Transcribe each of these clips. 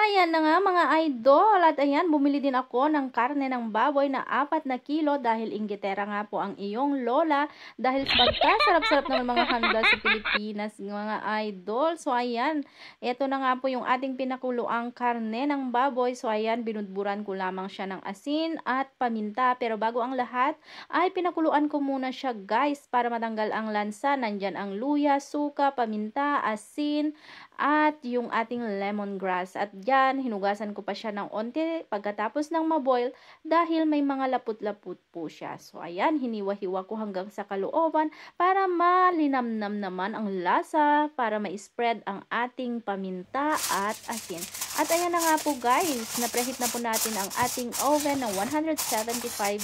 Ayan na nga mga idol, at ayan, bumili din ako ng karne ng baboy na 4 na kilo dahil inggitera nga po ang iyong lola dahil pagkasarap-sarap naman mga handa sa Pilipinas mga idol. So ayan, ito na nga po yung ating pinakuluang karne ng baboy. So ayan, binudburan ko lamang siya ng asin at paminta, pero bago ang lahat ay pinakuluan ko muna siya guys para matanggal ang lansa. Nandyan ang luya, suka, paminta, asin, at yung ating lemongrass. At dyan, hinugasan ko pa siya ng onti pagkatapos ng maboil dahil may mga laput-laput po siya. So, ayan, hiniwa-hiwa ko hanggang sa kalooban para malinamnam naman ang lasa, para ma-spread ang ating paminta at asin. At ayan na nga po guys, na-preheat na po natin ang ating oven ng 175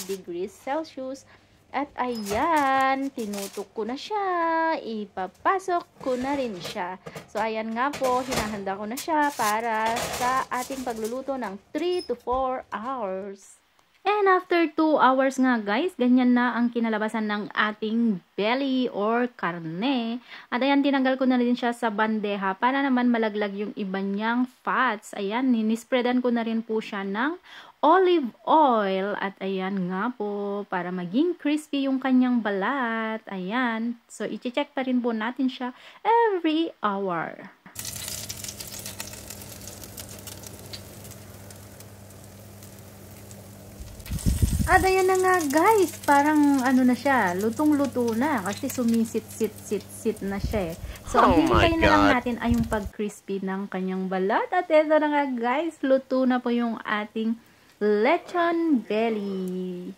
degrees Celsius. At ayan, tinutok ko na siya, ipapasok ko na rin siya. So ayan nga po, hinahanda ko na siya para sa ating pagluluto ng 3 to 4 hours. And after 2 hours nga guys, ganyan na ang kinalabasan ng ating belly or karne. At ayan, tinanggal ko na rin siya sa bandeha para naman malaglag yung iba niyang fats. Ayan, ninispreadan ko na rin po siya ng olive oil. At ayan nga po, para maging crispy yung kanyang balat. Ayan, so i-check pa rin po natin siya every hour. At ayan na nga guys, parang ano na siya, lutong-luto na kasi sumisit-sit na siya eh. So ang hihintayin na lang natin ay yung pag-crispy ng kanyang balat. At ito na nga guys, luto na po yung ating lechon belly.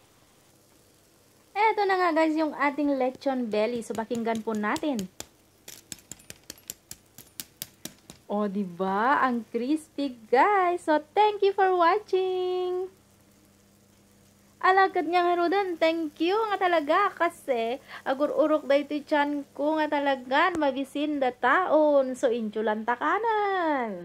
Ito na nga guys yung ating lechon belly. So pakinggan po natin. O diba, ang crispy guys. So thank you for watching. Alagad niya nga rodan, thank you nga talaga kasi agur-urok da ito chan ko nga talaga mabisin da taon. So inchulan takanan.